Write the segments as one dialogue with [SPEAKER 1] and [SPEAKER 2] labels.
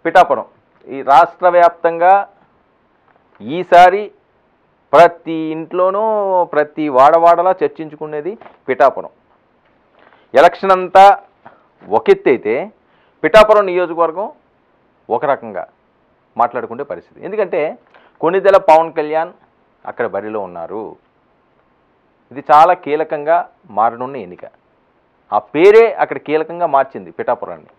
[SPEAKER 1] పిఠాపురం ఈ రాష్ట్ర వ్యాప్తంగా ఈసారి ప్రతి ఇంట్లోనూ ప్రతి వాడవాడలా చర్చించుకునేది పిఠాపురం. ఎలక్షన్ అంతా ఒక ఎత్తు అయితే పిఠాపురం నియోజకవర్గం ఒక రకంగా మాట్లాడుకునే పరిస్థితి. ఎందుకంటే కొణిదెల పవన్ కళ్యాణ్ అక్కడ బరిలో ఉన్నారు. ఇది చాలా కీలకంగా మారనున్న ఎన్నిక. ఆ పేరే అక్కడ కీలకంగా మార్చింది పిఠాపురాన్ని.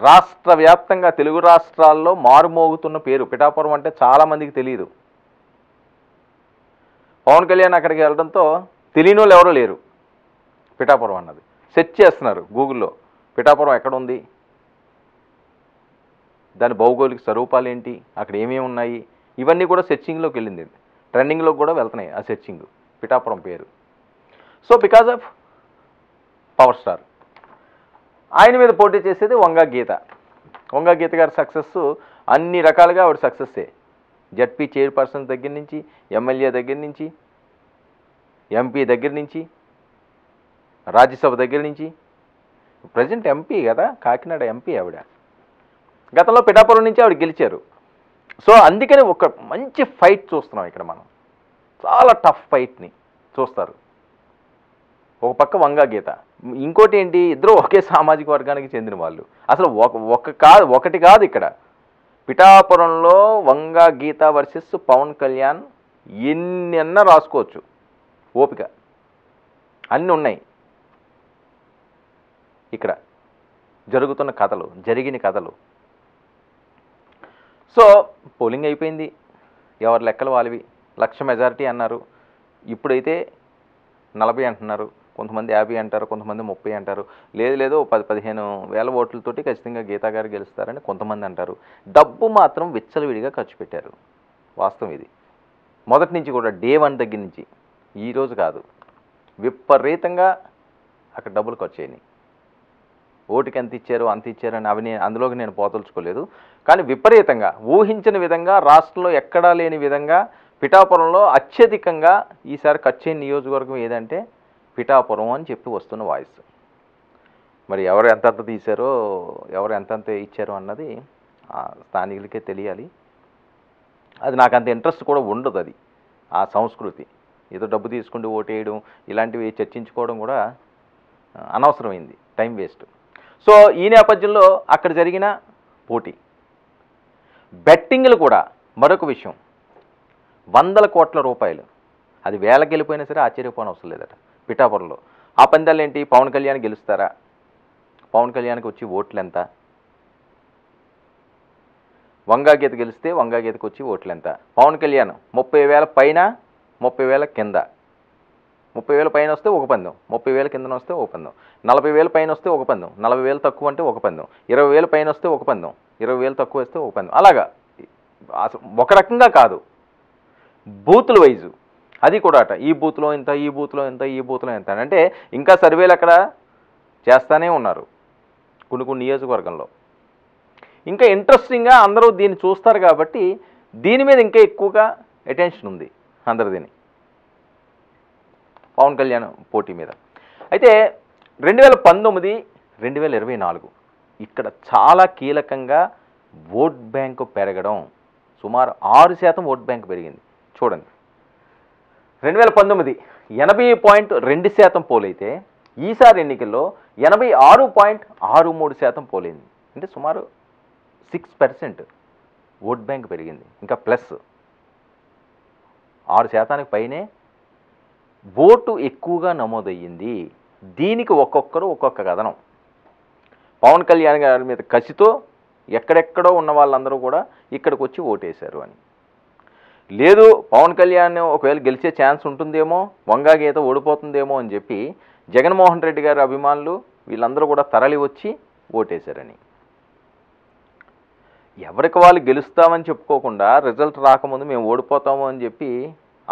[SPEAKER 1] రాష్ట్ర వ్యాప్తంగా తెలుగు రాష్ట్రాల్లో మారుమోగుతున్న పేరు పిఠాపురం అంటే చాలామందికి తెలియదు. పవన్ కళ్యాణ్ అక్కడికి వెళ్ళడంతో తెలియని వాళ్ళు ఎవరూ లేరు. పిఠాపురం అన్నది సెర్చ్ చేస్తున్నారు గూగుల్లో, పిఠాపురం ఎక్కడ ఉంది, దాని భౌగోళిక స్వరూపాలు ఏంటి, అక్కడ ఏమేమి ఉన్నాయి, ఇవన్నీ కూడా సెర్చింగ్లోకి వెళ్ళింది. ట్రెండింగ్లోకి కూడా వెళ్తున్నాయి ఆ సెర్చింగ్ పిఠాపురం పేరు. So because of power star ఆయన మీద పోటీ చేసేది వంగా గీత. వంగా గీత గారి సక్సెస్ అన్ని రకాలుగా ఆవిడ సక్సెస్సే. జడ్పీ చైర్పర్సన్ దగ్గర నుంచి, ఎమ్మెల్యే దగ్గర నుంచి, ఎంపీ దగ్గర నుంచి, రాజ్యసభ దగ్గర నుంచి, ప్రజెంట్ ఎంపీ కదా, కాకినాడ ఎంపీ ఆవిడ. గతంలో పిఠాపురం నుంచి ఆవిడ గెలిచారు. సో అందుకని ఒక మంచి ఫైట్ చూస్తున్నాం ఇక్కడ మనం. చాలా టఫ్ ఫైట్ని చూస్తారు. ఒక పక్క వంగా గీత, ఇంకోటి ఏంటి, ఇద్దరు ఒకే సామాజిక వర్గానికి చెందిన వాళ్ళు. అసలు ఒకటి కాదు ఇక్కడ పిఠాపురంలో వంగా గీత వర్సెస్ పవన్ కళ్యాణ్ ఎన్నెన్నా రాసుకోవచ్చు. ఓపిక అన్నీ ఉన్నాయి ఇక్కడ జరుగుతున్న కథలు, జరిగిన కథలు. సో పోలింగ్ అయిపోయింది, ఎవరి లెక్కలు వాళ్ళవి. 1,00,000 మెజారిటీ అన్నారు, ఇప్పుడైతే 40 అంటున్నారు, కొంతమంది 50 అంటారు, కొంతమంది 30 అంటారు, లేదు 10-15 వేల ఓట్లతోటి ఖచ్చితంగా గీతా గారు గెలుస్తారని కొంతమంది అంటారు. డబ్బు మాత్రం విచ్చలవిడిగా ఖర్చు పెట్టారు. వాస్తవం ఇది. మొదటి నుంచి కూడా డే 1 దగ్గర నుంచి, ఈరోజు కాదు, విపరీతంగా అక్కడ డబ్బులు ఖర్చు అయినాయి. ఓటుకి ఎంత ఇచ్చారు అంత ఇచ్చారని అవి అందులోకి నేను పోతలుచుకోలేదు. కానీ విపరీతంగా ఊహించిన విధంగా రాష్ట్రంలో ఎక్కడా లేని విధంగా పిఠాపురంలో అత్యధికంగా ఈసారి ఖర్చు అయిన నియోజకవర్గం ఏదంటే పిఠాపురం అని చెప్పి వస్తున్న వాయిస్. మరి ఎవరు ఎంతంత తీశారో, ఎవరు ఎంతంత ఇచ్చారో అన్నది స్థానికులకే తెలియాలి. అది నాకు అంత ఇంట్రెస్ట్ కూడా ఉండదు. అది ఆ సంస్కృతి, ఏదో డబ్బు తీసుకుంటూ ఓటేయడం ఇలాంటివి చర్చించుకోవడం కూడా అనవసరమైంది, టైం వేస్ట్. సో ఈ నేపథ్యంలో అక్కడ జరిగిన పోటీ, బెట్టింగ్లు కూడా మరొక విషయం. 100 కోట్ల రూపాయలు, అది వేలకి వెళ్ళిపోయినా సరే ఆశ్చర్యపోవడం అవసరం లేదట పిఠాపురంలో. ఆ పందాలు ఏంటి, పవన్ కళ్యాణ్ గెలుస్తారా, పవన్ కళ్యాణ్కి వచ్చి ఓట్లు ఎంత, వంగా గీత గెలిస్తే వంగా గీతకు వచ్చి ఓట్లు ఎంత, పవన్ కళ్యాణ్ 30,000 పైన 30,000 కింద, 30,000 పైన వస్తే ఒక పందెం, 30,000 కిందన వస్తే ఒక పందెం, 40,000 పైన వస్తే ఒక పందెం, 40,000 తక్కువ అంటే ఒక పందెం, 20,000 పైన వస్తే ఒక పందెం, 20,000 తక్కువ వస్తే ఒక పందెం. అలాగా ఒక రకంగా కాదు, బూతుల వైజు. అది కూడా అట, ఈ బూత్లో ఇంత, ఈ బూత్లో ఇంత, ఈ బూత్లో ఎంత అంటే ఇంకా సర్వేలు అక్కడ చేస్తూనే ఉన్నారు కొన్ని నియోజకవర్గంలో. ఇంకా ఇంట్రెస్టింగ్గా అందరూ దీన్ని చూస్తారు కాబట్టి దీని మీద ఇంకా ఎక్కువగా అటెన్షన్ ఉంది అందరిదీని, పవన్ కళ్యాణ్ పోటీ మీద. అయితే 2019, 2024 ఇక్కడ చాలా కీలకంగా ఓట్ బ్యాంకు పెరగడం. సుమారు 6% ఓట్ బ్యాంకు పెరిగింది. చూడండి, 2019 80.2% పోలైతే ఈసారి ఎన్నికల్లో 86.63% పోలైంది. అంటే సుమారు 6% ఓట్ బ్యాంక్ పెరిగింది. ఇంకా ప్లస్ 6% పైనే ఓటు ఎక్కువగా నమోదయ్యింది. దీనికి ఒక్కొక్కరు ఒక్కొక్క కథనం. పవన్ కళ్యాణ్ గారి మీద కసితో ఎక్కడెక్కడో ఉన్న వాళ్ళందరూ కూడా ఇక్కడికి వచ్చి ఓటేశారు అని. లేదు పవన్ కళ్యాణ్ ఒకవేళ గెలిచే ఛాన్స్ ఉంటుందేమో, వంగా గీత ఓడిపోతుందేమో అని చెప్పి జగన్మోహన్ రెడ్డి గారి అభిమానులు వీళ్ళందరూ కూడా తరలి వచ్చి ఓటేశారని. ఎవరికి వాళ్ళు గెలుస్తామని చెప్పుకోకుండా రిజల్ట్ రాకముందు మేము ఓడిపోతాము అని చెప్పి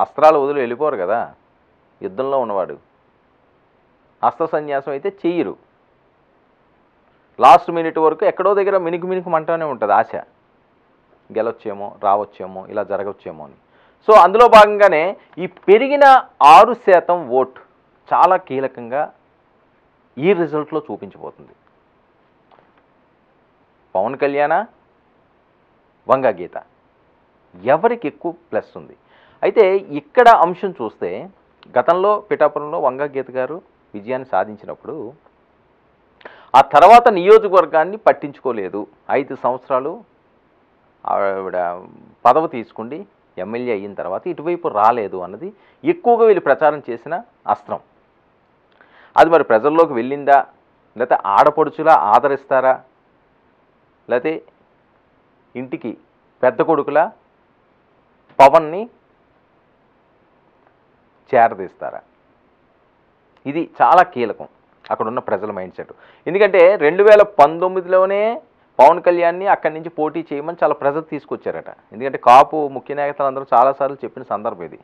[SPEAKER 1] అస్త్రాలు వదిలి వెళ్ళిపోరు కదా. యుద్ధంలో ఉన్నవాడు అస్త్ర సన్యాసం అయితే చెయ్యరు. లాస్ట్ మినిట్ వరకు ఎక్కడో దగ్గర మినుకుమంటానే ఉంటుంది ఆశ, గెలొచ్చేమో, రావచ్చేమో, ఇలా జరగచ్చేమో అని. సో అందులో భాగంగానే ఈ పెరిగిన 6% ఓట్ చాలా కీలకంగా ఈ రిజల్ట్లో చూపించబోతుంది. పవన్ కళ్యాణ, వంగా గీత ఎవరికి ఎక్కువ ప్లస్ ఉంది? అయితే ఇక్కడ అంశం చూస్తే గతంలో పిఠాపురంలో వంగా గీత గారు విజయాన్ని సాధించినప్పుడు ఆ తర్వాత నియోజకవర్గాన్ని పట్టించుకోలేదు. 5 సంవత్సరాలు ఆవిడ పదవి తీసుకుండి ఎమ్మెల్యే అయిన తర్వాత ఇటువైపు రాలేదు అన్నది ఎక్కువగా వీళ్ళు ప్రచారం చేసిన అస్త్రం. అది మరి ప్రజల్లోకి వెళ్ళిందా, లేకపోతే ఆడపడుచులా ఆదరిస్తారా, లేకపోతే ఇంటికి పెద్ద కొడుకులా పవన్ని చేరదీస్తారా? ఇది చాలా కీలకం అక్కడున్న ప్రజల మైండ్ సెట్. ఎందుకంటే 2019లోనే పవన్ కళ్యాణ్ని అక్కడి నుంచి పోటీ చేయమని చాలా ప్రెజర్ తీసుకొచ్చారట. ఎందుకంటే కాపు ముఖ్య నేతలందరూ చాలాసార్లు చెప్పిన సందర్భం ఇది.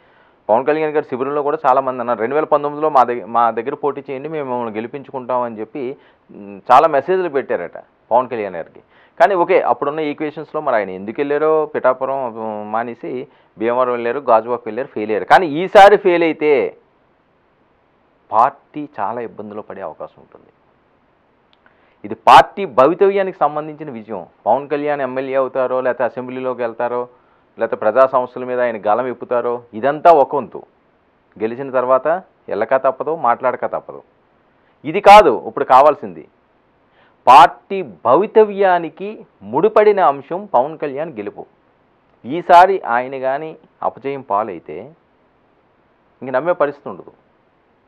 [SPEAKER 1] పవన్ కళ్యాణ్ గారి శిబిరంలో కూడా చాలామంది అన్నారు 2019లో మా దగ్గర పోటీ చేయండి, మేము మిమ్మల్ని గెలిపించుకుంటామని చెప్పి చాలా మెసేజ్లు పెట్టారట పవన్ కళ్యాణ్ గారికి. కానీ ఓకే, అప్పుడున్న ఈక్వేషన్స్లో మరి ఆయన ఎందుకు వెళ్ళారో పిఠాపురం మానేసి భీమవరం వెళ్ళారు, గాజువాక్ వెళ్ళారు, ఫెయిల్ అయ్యారు. కానీ ఈసారి ఫెయిల్ అయితే పార్టీ చాలా ఇబ్బందులు పడే అవకాశం ఉంటుంది. ఇది పార్టీ భవితవ్యానికి సంబంధించిన విజయం. పవన్ కళ్యాణ్ ఎమ్మెల్యే అవుతారో, లేకపోతే అసెంబ్లీలోకి వెళ్తారో, లేకపోతే ప్రజా సంస్థల మీద ఆయన గలం ఎప్పుతారో, ఇదంతా ఒక వంతు. గెలిచిన తర్వాత వెళ్ళక తప్పదు, మాట్లాడక తప్పదు. ఇది కాదు ఇప్పుడు కావాల్సింది. పార్టీ భవితవ్యానికి ముడిపడిన అంశం పవన్ కళ్యాణ్ గెలుపు. ఈసారి ఆయన కానీ అపజయం పాలైతే ఇంక నమ్మే పరిస్థితి ఉండదు.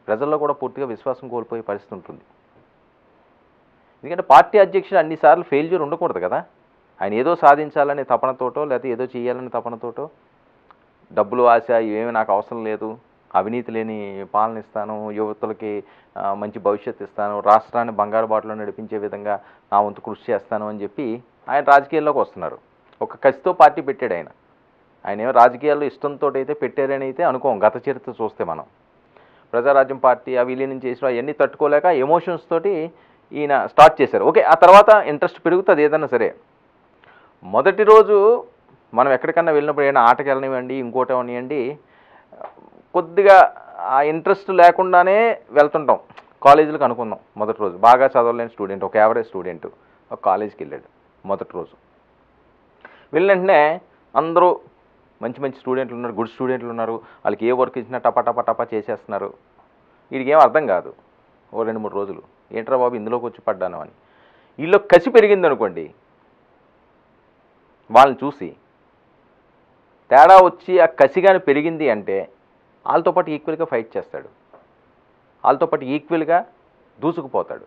[SPEAKER 1] ప్రజల్లో కూడా పూర్తిగా విశ్వాసం కోల్పోయే పరిస్థితి ఉంటుంది. ఎందుకంటే పార్టీ అధ్యక్షుడు అన్నిసార్లు ఫెయిల్యూర్ ఉండకూడదు కదా. ఆయన ఏదో సాధించాలనే తపనతోటో, లేకపోతే ఏదో చేయాలనే తపనతోటో, డబ్బులు ఆశ ఇవేమీ నాకు అవసరం లేదు, అవినీతి లేని పాలన ఇస్తాను, యువతులకి మంచి భవిష్యత్తు ఇస్తాను, రాష్ట్రాన్ని బంగారు బాటలో నడిపించే విధంగా నా వంతు కృషి చేస్తాను అని చెప్పి ఆయన రాజకీయాల్లోకి వస్తున్నారు. ఒక కసితో పార్టీ పెట్టాడు ఆయన. ఆయన ఏమో రాజకీయాల్లో ఇష్టంతో అయితే పెట్టారని అయితే అనుకోం. గత చరిత్ర చూస్తే మనం ప్రజారాజ్యం పార్టీ విలీనం చేసిన అవన్నీ తట్టుకోలేక ఎమోషన్స్ తోటి ఈయన స్టార్ట్ చేశారు. ఓకే, ఆ తర్వాత ఇంట్రెస్ట్ పెరుగుతుంది ఏదన్నా సరే. మొదటి రోజు మనం ఎక్కడికన్నా వెళ్ళినప్పుడు ఏమైనా ఆటకి వెళ్ళనివ్వండి, ఇంకోటి అవనివ్వండి, కొద్దిగా ఆ ఇంట్రెస్ట్ లేకుండానే వెళ్తుంటాం. కాలేజీలకు అనుకుందాం, మొదటి రోజు బాగా చదవలేని స్టూడెంట్, ఒక యావరేజ్ స్టూడెంట్ ఒక కాలేజీకి వెళ్ళాడు మొదటి రోజు. వెళ్ళిన వెంటనే అందరూ మంచి మంచి స్టూడెంట్లు ఉన్నారు, గుడ్ స్టూడెంట్లు ఉన్నారు, వాళ్ళకి ఏ వర్క్ ఇచ్చినా టపా చేసేస్తున్నారు. వీడికి ఏం అర్థం కాదు. ఓ 2-3 రోజులు ఏంట్రా బాబు ఇందులోకి వచ్చి పడ్డాను అని. వీళ్ళు కసి పెరిగింది అనుకోండి, వాళ్ళని చూసి తేడా వచ్చి ఆ కసిగాని పెరిగింది అంటే వాళ్ళతో పాటు ఈక్వల్గా ఫైట్ చేస్తాడు, వాళ్ళతో పాటు ఈక్వల్గా దూసుకుపోతాడు.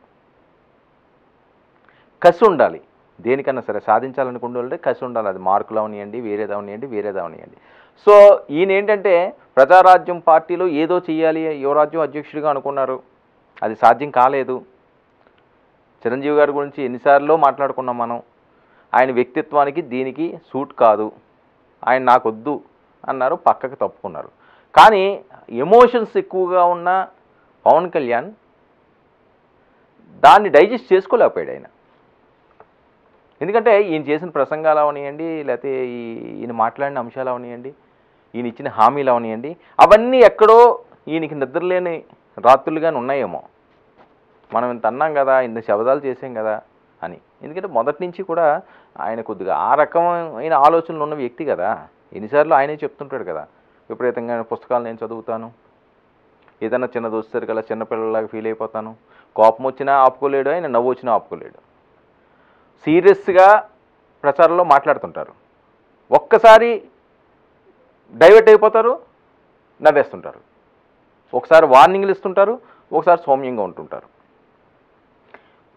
[SPEAKER 1] కసి ఉండాలి దేనికన్నా సరే, సాధించాలనుకుంటే కసి ఉండాలి. అది మార్కులు అవనివ్వండి, వేరేదవనివ్వండి. సో ఈయన ఏంటంటే ప్రజారాజ్యం పార్టీలో ఏదో చెయ్యాలి, యువరాజ్యం అధ్యక్షుడిగా అనుకున్నారు, అది సాధ్యం కాలేదు. చిరంజీవి గారి గురించి ఎన్నిసార్లు మాట్లాడుకున్నాం మనం. ఆయన వ్యక్తిత్వానికి దీనికి సూట్ కాదు, ఆయన నాకొద్దు అన్నారు, పక్కకు తప్పుకున్నారు. కానీ ఎమోషన్స్ ఎక్కువగా ఉన్న పవన్ కళ్యాణ్ దాన్ని డైజెస్ట్ చేసుకోలేకపోయాడు ఆయన. ఎందుకంటే ఈయన చేసిన ప్రసంగాలు అవనివ్వండి, లేకపోతే ఈయన మాట్లాడిన అంశాలు అవనివ్వండి, ఈయన ఇచ్చిన హామీలు అవనివ్వండి, అవన్నీ ఎక్కడో ఈయనకి నిద్రలేని రాత్రులుగానే ఉన్నాయేమో. మనం ఇంత అన్నాం కదా, ఇంత శబదాలు చేసాం కదా అని. ఎందుకంటే మొదటి నుంచి కూడా ఆయన కొద్దిగా ఆ రకమైన ఆలోచనలు ఉన్న వ్యక్తి కదా. ఎన్నిసార్లు ఆయనే చెప్తుంటాడు కదా, విపరీతంగా పుస్తకాలు నేను చదువుతాను, ఏదైనా చిన్నది వస్తారు కదా చిన్నపిల్లలాగా ఫీల్ అయిపోతాను, కోపం వచ్చినా ఆపుకోలేడు, ఆయన నవ్వు వచ్చినా ఆపుకోలేడు. సీరియస్గా ప్రచారంలో మాట్లాడుతుంటారు, ఒక్కసారి డైవర్ట్ అయిపోతారు, నవ్వేస్తుంటారు, ఒకసారి వార్నింగ్లు ఇస్తుంటారు, ఒకసారి సౌమ్యంగా ఉంటుంటారు.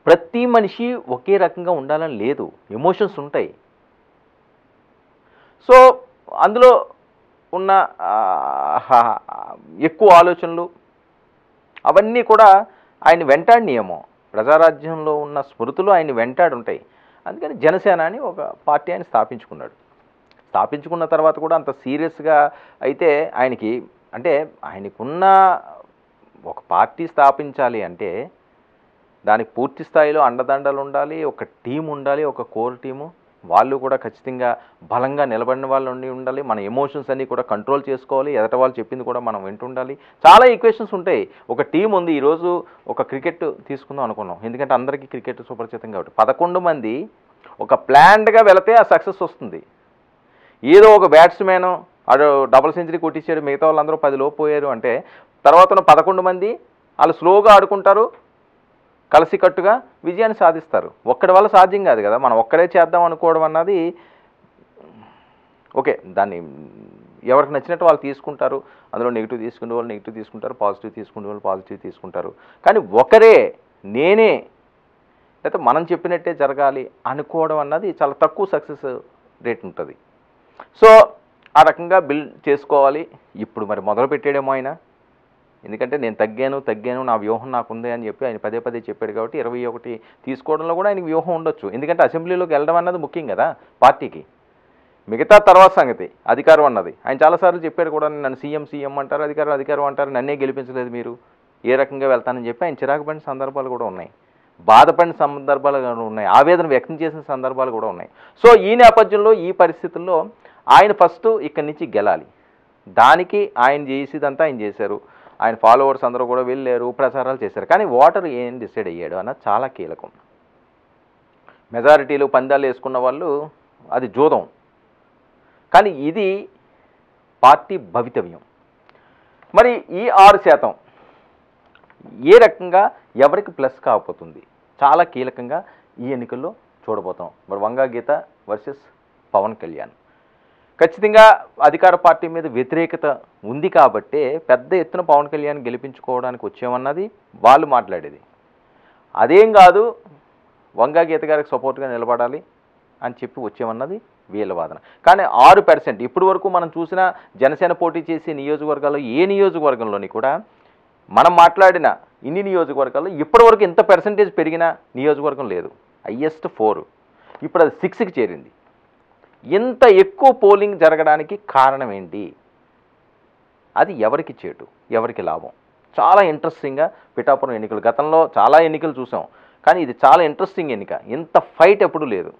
[SPEAKER 1] ప్రతి మనిషి ఒకే రకంగా ఉండాలని లేదు, ఎమోషన్స్ ఉంటాయి. సో అందులో ఉన్న ఎక్కువ ఆలోచనలు అవన్నీ కూడా ఆయన వెంటాడినేమో. ప్రజారాజ్యంలో ఉన్న స్మృతులు ఆయన వెంటాడి ఉంటాయి. అందుకని జనసేన అని ఒక పార్టీ ఆయన స్థాపించుకున్నాడు. స్థాపించుకున్న తర్వాత కూడా అంత సీరియస్గా అయితే ఆయనకి, అంటే ఆయనకున్న ఒక పార్టీ స్థాపించాలి అంటే దానికి పూర్తి స్థాయిలో అండదండలు ఉండాలి, ఒక టీం ఉండాలి, ఒక కోర్ టీము, వాళ్ళు కూడా ఖచ్చితంగా బలంగా నిలబడిన వాళ్ళు ఉండాలి. మన ఎమోషన్స్ అన్నీ కూడా కంట్రోల్ చేసుకోవాలి, ఎదట వాళ్ళు చెప్పింది కూడా మనం వింటుండాలి. చాలా ఈక్వేషన్స్ ఉంటాయి. ఒక టీం ఉంది. ఈరోజు ఒక క్రికెట్ తీసుకుందాం అనుకున్నాం, ఎందుకంటే అందరికీ క్రికెట్ సుపరిచితం కాబట్టి 11 మంది ఒక ప్లాన్డ్గా వెళితే ఆ సక్సెస్ వస్తుంది. ఏదో ఒక బ్యాట్స్మెన్ ఆడు డబుల్ సెంచరీ కొట్టించాడు, మిగతా వాళ్ళందరూ 10 లోపు పోయారు అంటే తర్వాత 11 మంది వాళ్ళు స్లోగా ఆడుకుంటారు, కలిసికట్టుగా విజయాన్ని సాధిస్తారు. ఒక్కడి వల్ల సాధ్యం కాదు కదా. మనం ఒక్కడే చేద్దాం అనుకోవడం అన్నది ఓకే, దాన్ని ఎవరికి నచ్చినట్టు వాళ్ళు తీసుకుంటారు. అందులో నెగిటివ్ తీసుకునే వాళ్ళు నెగిటివ్ తీసుకుంటారు, పాజిటివ్ తీసుకునే వాళ్ళు పాజిటివ్ తీసుకుంటారు. కానీ ఒకరే నేనే లేకపోతే మనం చెప్పినట్టే జరగాలి అనుకోవడం అన్నది చాలా తక్కువ సక్సెస్ రేట్ ఉంటుంది. సో ఆ రకంగా బిల్డ్ చేసుకోవాలి. ఇప్పుడు మరి మొదలు పెట్టేయడమో ఆయన, ఎందుకంటే నేను తగ్గాను నా వ్యూహం నాకుంది అని చెప్పి ఆయన పదే పదే చెప్పాడు కాబట్టి 21 తీసుకోవడంలో కూడా ఆయనకి వ్యూహం ఉండొచ్చు. ఎందుకంటే అసెంబ్లీలోకి వెళ్ళడం అన్నది ముఖ్యం కదా పార్టీకి. మిగతా తర్వాత సంగతి అధికారం అన్నది. ఆయన చాలాసార్లు చెప్పాడు కూడా, నన్ను సీఎం అంటారు, అధికారం అంటారు, నన్నే గెలిపించలేదు మీరు, ఏ రకంగా వెళ్తానని చెప్పి ఆయన చిరాకు పడిన సందర్భాలు కూడా ఉన్నాయి, బాధపడిన సందర్భాలు కూడా ఉన్నాయి, ఆవేదన వ్యక్తం చేసిన సందర్భాలు కూడా ఉన్నాయి. సో ఈ నేపథ్యంలో ఈ పరిస్థితుల్లో ఆయన ఫస్ట్ ఇక్కడి నుంచి గెలాలి. దానికి ఆయన చేసేదంతా ఆయన చేశారు. ఆయన ఫాలోవర్స్ అందరూ కూడా వెళ్ళారు, ప్రచారాలు చేశారు. కానీ ఓటర్ ఏం డిసైడ్ అయ్యాడు అన్నది చాలా కీలకం. మెజారిటీలు పందాలు వేసుకున్న వాళ్ళు అది జూదం, కానీ ఇది పార్టీ భవితవ్యం. మరి ఈ 6% ఏ రకంగా ఎవరికి ప్లస్ కాకపోతుంది చాలా కీలకంగా ఈ ఎన్నికల్లో చూడబోతాం. మరి వంగా గీత వర్సెస్ పవన్ కళ్యాణ్. ఖచ్చితంగా అధికార పార్టీ మీద వ్యతిరేకత ఉంది కాబట్టే పెద్ద ఎత్తున పవన్ కళ్యాణ్ గెలిపించుకోవడానికి వచ్చామన్నది వాళ్ళు మాట్లాడేది. అదేం కాదు, వంగా గీత గారికి సపోర్ట్గా నిలబడాలి అని చెప్పి వచ్చామన్నది వీళ్ళ వాదన. కానీ 6% ఇప్పటి వరకు మనం చూసిన జనసేన పోటీ చేసే నియోజకవర్గాల్లో ఏ నియోజకవర్గంలోని కూడా మనం మాట్లాడిన ఇన్ని నియోజకవర్గాల్లో ఇప్పటివరకు ఇంత పర్సెంటేజ్ పెరిగిన నియోజకవర్గం లేదు. హైయెస్ట్ 4, ఇప్పుడు అది 6కి చేరింది. ఇంత ఎక్కువ పోలింగ్ జరగడానికి కారణం ఏంటి? అది ఎవరికి చేటు, ఎవరికి లాభం? చాలా ఇంట్రెస్టింగ్గా పిఠాపురం ఎన్నికలు, గతంలో చాలా ఎన్నికలు చూసాం, కానీ ఇది చాలా ఇంట్రెస్టింగ్ ఎన్నిక. ఇంత ఫైట్ ఎప్పుడూ లేదు.